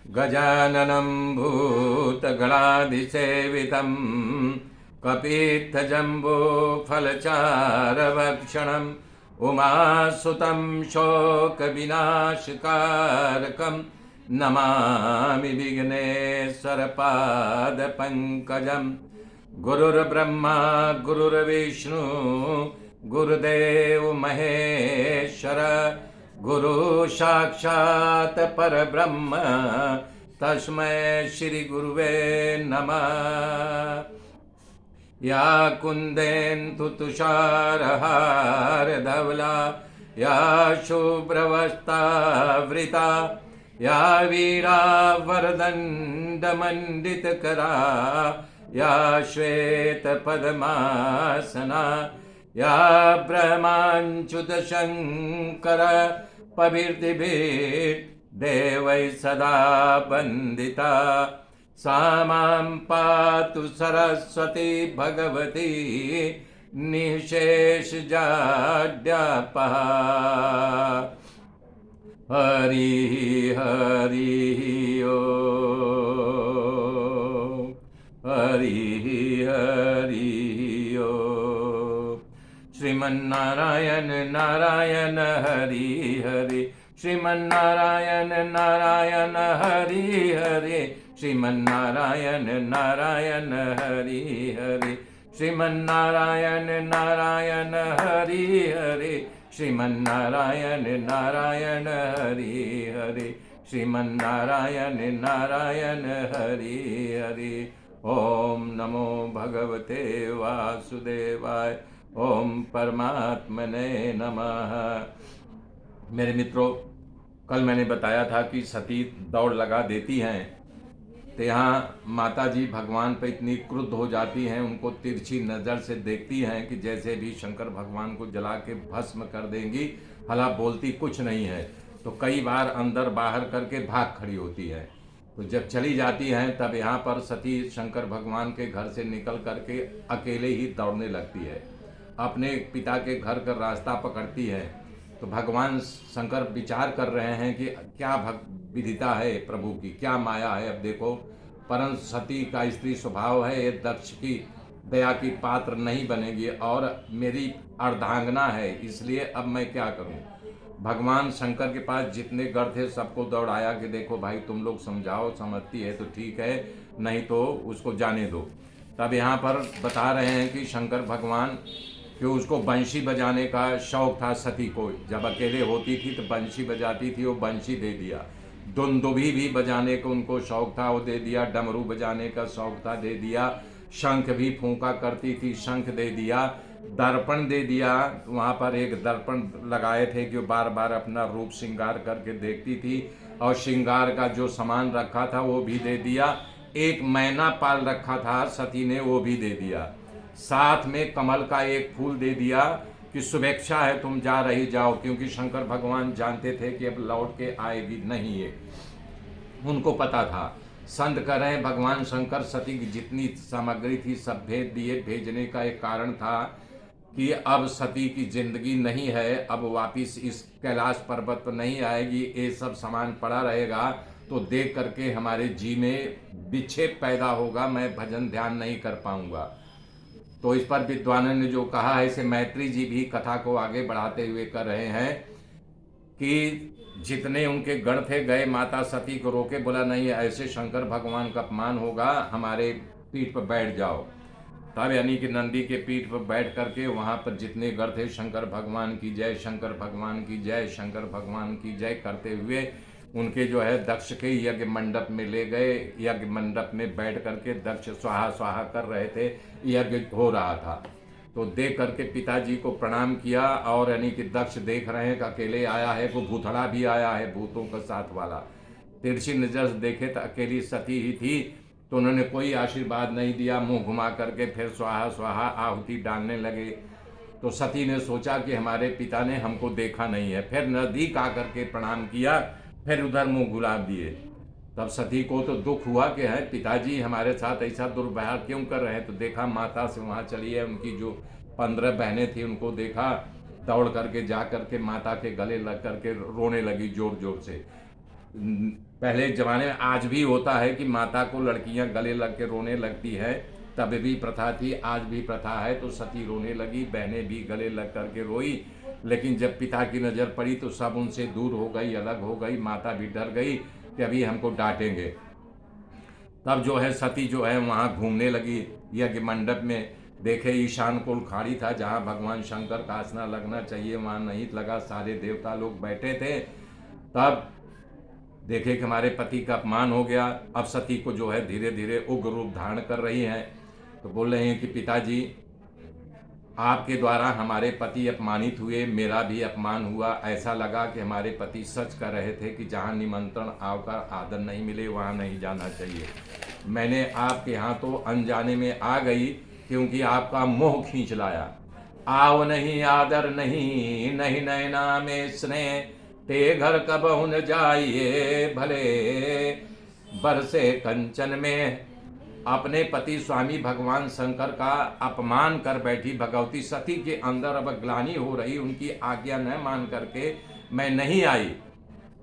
गजाननं भूतगणाधिसेवितं कपित्थजम्बूफलचारभक्षणम् उमासुतं शोकविनाशकारकं नमामि विघ्नेश्वरपादपङ्कजं। गुरुर्ब्रह्मा गुरुर्विष्णु गुरुदेव महेश्वर गुरु साक्षात् परब्रह्म तस्मै श्री गुरुवे नमः। या कुन्देन्दु तुषारहारधवला या शुभ्रवस्त्रावृता या वीणावरदण्डमण्डितकरा या श्वेतपद्मासना या ब्रह्माच्युतशङ्कर पविर्दिभिर्देवैः सदा वन्दिता सा मां पातु सरस्वती भगवती निःशेषजाड्यापः। हरि हरि ओम हरि हरि ओम। श्रीमन्नारायण नारायण हरि हरि श्रीमन्नारायण नारायण हरि हरि श्रीमन्नारायण नारायण हरि हरि श्रीमन्नारायण नारायण हरि हरि श्रीमन्नारायण नारायण हरि हरि श्रीमन्नारायण नारायण हरि हरि। ओम नमो भगवते वासुदेवाय। ओम परमात्मने नमः। मेरे मित्रों, कल मैंने बताया था कि सती दौड़ लगा देती हैं तो यहाँ माता जी भगवान पर इतनी क्रुद्ध हो जाती हैं, उनको तिरछी नज़र से देखती हैं कि जैसे भी शंकर भगवान को जला के भस्म कर देंगी, भला बोलती कुछ नहीं है। तो कई बार अंदर बाहर करके भाग खड़ी होती है। तो जब चली जाती हैं तब यहाँ पर सती शंकर भगवान के घर से निकल करके अकेले ही दौड़ने लगती है, अपने पिता के घर का रास्ता पकड़ती है। तो भगवान शंकर विचार कर रहे हैं कि क्या विधिता है प्रभु की, क्या माया है। अब देखो, परंतु सती का स्त्री स्वभाव है, ये दक्ष की दया की पात्र नहीं बनेगी और मेरी अर्धांगना है, इसलिए अब मैं क्या करूं। भगवान शंकर के पास जितने गढ़ थे सबको दौड़ाया कि देखो भाई, तुम लोग समझाओ, समझती है तो ठीक है, नहीं तो उसको जाने दो। तब यहाँ पर बता रहे हैं कि शंकर भगवान कि उसको बंशी बजाने का शौक था सती को, जब अकेले होती थी तो बंशी बजाती थी, वो बंशी दे दिया। दुंदुभी भी बजाने को उनको शौक था, वो दे दिया। डमरू बजाने का शौक था, दे दिया। शंख भी फूंका करती थी, शंख दे दिया। दर्पण दे दिया, वहाँ पर एक दर्पण लगाए थे कि बार बार अपना रूप श्रृंगार करके देखती थी, और श्रृंगार का जो सामान रखा था वो भी दे दिया। एक मैना पाल रखा था सती ने, वो भी दे दिया। साथ में कमल का एक फूल दे दिया कि शुभेच्छा है, तुम जा रही जाओ, क्योंकि शंकर भगवान जानते थे कि अब लौट के आएगी नहीं है, उनको पता था। संत कह रहे हैं भगवान शंकर सती की जितनी सामग्री थी सब भेज दिए। भेजने का एक कारण था कि अब सती की जिंदगी नहीं है, अब वापिस इस कैलाश पर्वत पर नहीं आएगी, ये सब सामान पड़ा रहेगा तो देख करके हमारे जी में विक्षेप पैदा होगा, मैं भजन ध्यान नहीं कर पाऊंगा। तो इस पर विद्वानों ने जो कहा है, इसे मैत्री जी भी कथा को आगे बढ़ाते हुए कर रहे हैं कि जितने उनके गण थे गए, माता सती को रोके, बोला नहीं ऐसे शंकर भगवान का अपमान होगा, हमारे पीठ पर बैठ जाओ। तब यानी कि नंदी के पीठ पर बैठ करके वहाँ पर जितने गण थे, शंकर भगवान की जय, शंकर भगवान की जय, शंकर भगवान की जय करते हुए उनके जो है दक्ष के यज्ञ मंडप में ले गए। यज्ञ मंडप में बैठ करके दक्ष स्वाहा स्वाहा कर रहे थे, यज्ञ हो रहा था। तो देख करके पिताजी को प्रणाम किया, और यानी कि दक्ष देख रहे हैं कि अकेले आया है, को भूतड़ा भी आया है, भूतों का साथ वाला। तिरछी नजर से देखे तो अकेली सती ही थी, तो उन्होंने कोई आशीर्वाद नहीं दिया, मुंह घुमा करके फिर स्वाहा स्वाहा आहुति डालने लगे। तो सती ने सोचा कि हमारे पिता ने हमको देखा नहीं है, फिर नजदीक आकर के प्रणाम किया, फिर उधर मुंह गुलाब दिए। तब सती को तो दुख हुआ कि है पिताजी हमारे साथ ऐसा दुर्व्यवहार क्यों कर रहे हैं। तो देखा माता से वहाँ चली है, उनकी जो 15 बहनें थी उनको देखा, दौड़ करके जा करके माता के गले लग करके रोने लगी जोर जोर से। पहले ज़माने में, आज भी होता है कि माता को लड़कियां गले लग के रोने लगती है, तब भी प्रथा थी, आज भी प्रथा है। तो सती रोने लगी, बहनें भी गले लग करके रोई, लेकिन जब पिता की नज़र पड़ी तो सब उनसे दूर हो गई, अलग हो गई। माता भी डर गई कि अभी हमको डांटेंगे। तब जो है सती जो है वहाँ घूमने लगी यज्ञ मंडप में। देखे ईशान कोल खाड़ी था, जहाँ भगवान शंकर का आसना लगना चाहिए वहाँ नहीं लगा, सारे देवता लोग बैठे थे। तब देखे कि हमारे पति का अपमान हो गया। अब सती को जो है धीरे धीरे उग्र रूप धारण कर रही हैं। तो बोल रहे हैं कि पिताजी, आपके द्वारा हमारे पति अपमानित हुए, मेरा भी अपमान हुआ। ऐसा लगा कि हमारे पति सच कर रहे थे कि जहाँ निमंत्रण आकर आदर नहीं मिले वहाँ नहीं जाना चाहिए। मैंने आपके यहाँ तो अनजाने में आ गई, क्योंकि आपका मोह खींच लाया। आओ नहीं आदर नहीं, नहीं नैना में स्नेह, ते घर कबहु न जाइए, भले बरसे कंचन में। अपने पति स्वामी भगवान शंकर का अपमान कर बैठी भगवती सती के अंदर अब ग्लानि हो रही, उनकी आज्ञा न मान करके मैं नहीं आई।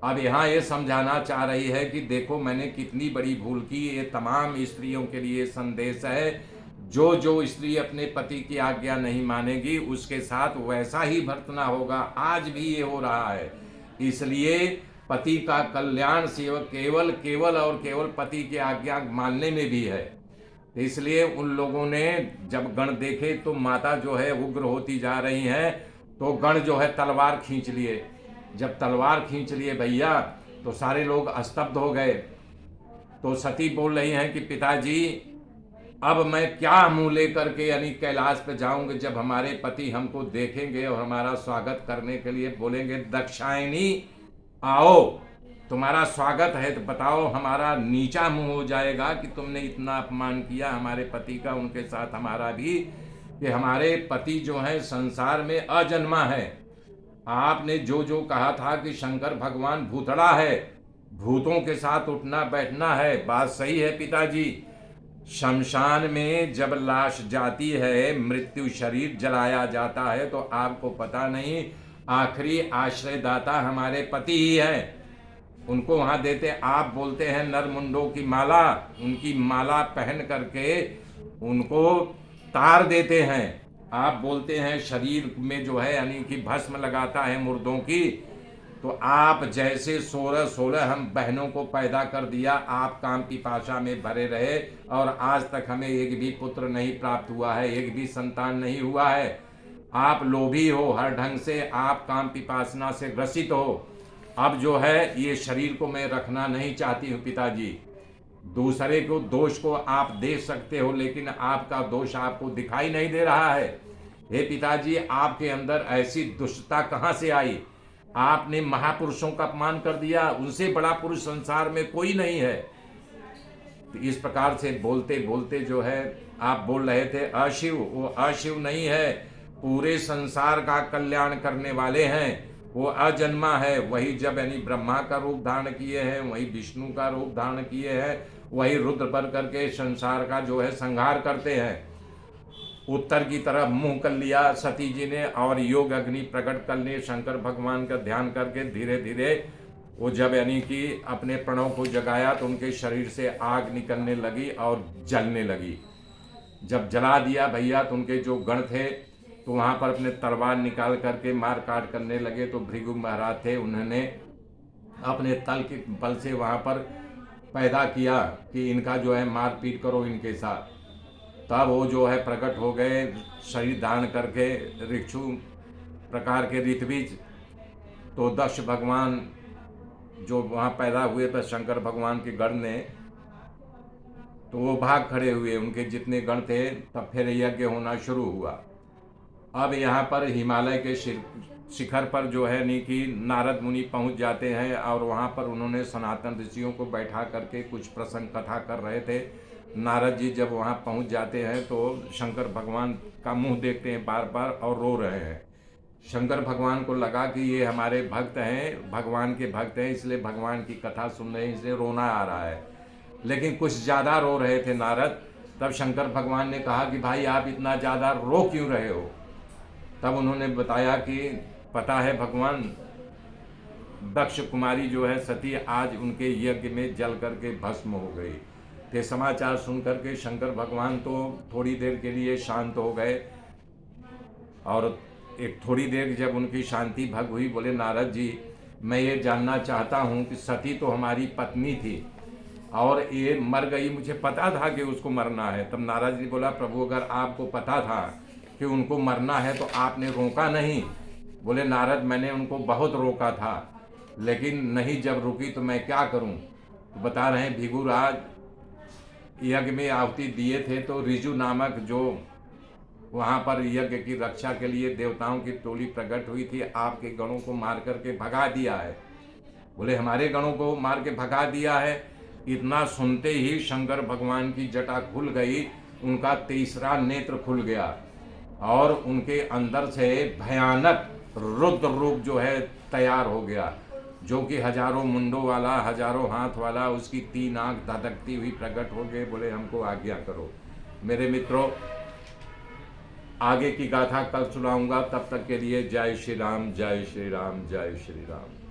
अब यहाँ ये समझाना चाह रही है कि देखो मैंने कितनी बड़ी भूल की। ये तमाम स्त्रियों के लिए संदेश है, जो जो स्त्री अपने पति की आज्ञा नहीं मानेगी उसके साथ वैसा ही बर्तना होगा। आज भी ये हो रहा है। इसलिए पति का कल्याण सेवक केवल केवल और केवल पति की आज्ञा मानने में भी है। इसलिए उन लोगों ने जब गण देखे तो माता जो है उग्र होती जा रही हैं, तो गण जो है तलवार खींच लिए। जब तलवार खींच लिए भैया, तो सारे लोग स्तब्ध हो गए। तो सती बोल रही हैं कि पिताजी, अब मैं क्या मुंह लेकर के यानी कैलाश पे जाऊंगे, जब हमारे पति हमको देखेंगे और हमारा स्वागत करने के लिए बोलेंगे दक्षायनी आओ, तुम्हारा स्वागत है, तो बताओ हमारा नीचा मुंह हो जाएगा कि तुमने इतना अपमान किया हमारे पति का, उनके साथ हमारा भी, कि हमारे पति जो है संसार में अजन्मा है। आपने जो जो कहा था कि शंकर भगवान भूतड़ा है, भूतों के साथ उठना बैठना है, बात सही है पिताजी। शमशान में जब लाश जाती है, मृत्यु शरीर जलाया जाता है, तो आपको पता नहीं आखिरी आश्रयदाता हमारे पति ही हैं। उनको वहां देते, आप बोलते हैं नरमुंडों की माला, उनकी माला पहन करके उनको तार देते हैं। आप बोलते हैं शरीर में जो है यानी कि भस्म लगाता है मुर्दों की। तो आप जैसे 16 हम बहनों को पैदा कर दिया, आप काम पिपाशा में भरे रहे और आज तक हमें एक भी पुत्र नहीं प्राप्त हुआ है, एक भी संतान नहीं हुआ है। आप लोभी हो हर ढंग से, आप काम पिपासना से ग्रसित हो। अब जो है ये शरीर को मैं रखना नहीं चाहती हूँ पिताजी। दूसरे को दोष को आप देख सकते हो, लेकिन आपका दोष आपको दिखाई नहीं दे रहा है। हे पिताजी, आपके अंदर ऐसी दुष्टता कहाँ से आई? आपने महापुरुषों का अपमान कर दिया, उनसे बड़ा पुरुष संसार में कोई नहीं है। तो इस प्रकार से बोलते बोलते जो है आप बोल रहे थे अशिव, वो अशिव नहीं है, पूरे संसार का कल्याण करने वाले हैं। वो अजन्मा है, वही जब यानी ब्रह्मा का रूप धारण किए हैं, वही विष्णु का रूप धारण किए हैं, वही रुद्र बन करके संसार का जो है संहार करते हैं। उत्तर की तरफ मुंह कर लिया सती जी ने और योग अग्नि प्रकट कर लिए। शंकर भगवान का ध्यान करके धीरे धीरे वो जब यानी कि अपने प्रणव को जगाया तो उनके शरीर से आग निकलने लगी और जलने लगी। जब जला दिया भैया तो उनके जो गण थे तो वहाँ पर अपने तलवार निकाल करके मार काट करने लगे। तो भृगु महाराज थे, उन्होंने अपने तल के बल से वहाँ पर पैदा किया कि इनका जो है मार पीट करो इनके साथ। तब वो जो है प्रकट हो गए शरीर धारण करके ऋक्षु प्रकार के ऋतविज। तो दक्ष भगवान जो वहाँ पैदा हुए थे शंकर भगवान के गण ने, तो वो भाग खड़े हुए, उनके जितने गण थे। तब फिर यज्ञ होना शुरू हुआ। अब यहाँ पर हिमालय के शिखर पर जो है नहीं कि नारद मुनि पहुँच जाते हैं और वहाँ पर उन्होंने सनातन ऋषियों को बैठा करके कुछ प्रसंग कथा कर रहे थे। नारद जी जब वहाँ पहुँच जाते हैं तो शंकर भगवान का मुंह देखते हैं बार बार और रो रहे हैं। शंकर भगवान को लगा कि ये हमारे भक्त हैं, भगवान के भक्त हैं, इसलिए भगवान की कथा सुन रहे हैं, इसलिए रोना आ रहा है। लेकिन कुछ ज़्यादा रो रहे थे नारद। तब शंकर भगवान ने कहा कि भाई आप इतना ज़्यादा रो क्यों रहे हो? तब उन्होंने बताया कि पता है भगवान, दक्ष कुमारी जो है सती, आज उनके यज्ञ में जल करके भस्म हो गई। ते समाचार सुन करके शंकर भगवान तो थोड़ी देर के लिए शांत हो गए, और एक थोड़ी देर जब उनकी शांति भंग हुई, बोले नारद जी, मैं ये जानना चाहता हूँ कि सती तो हमारी पत्नी थी और ये मर गई, मुझे पता था कि उसको मरना है। तब नारद जी बोला, प्रभु अगर आपको पता था कि उनको मरना है तो आपने रोका नहीं। बोले नारद, मैंने उनको बहुत रोका था, लेकिन नहीं जब रुकी तो मैं क्या करूं। तो बता रहे हैं भृगुराज यज्ञ में आहुति दिए थे, तो ऋजु नामक जो वहाँ पर यज्ञ की रक्षा के लिए देवताओं की टोली प्रकट हुई थी, आपके गणों को मार करके भगा दिया है। बोले हमारे गणों को मार के भगा दिया है। इतना सुनते ही शंकर भगवान की जटा खुल गई, उनका तीसरा नेत्र खुल गया और उनके अंदर से भयानक रुद्र रूप जो है तैयार हो गया, जो कि हजारों मुंडों वाला, हजारों हाथ वाला, उसकी 3 आंख धधकती हुई प्रकट हो गए। बोले हमको आज्ञा करो। मेरे मित्रों, आगे की गाथा कल सुनाऊंगा, तब तक के लिए जय श्री राम, जय श्री राम, जय श्री राम।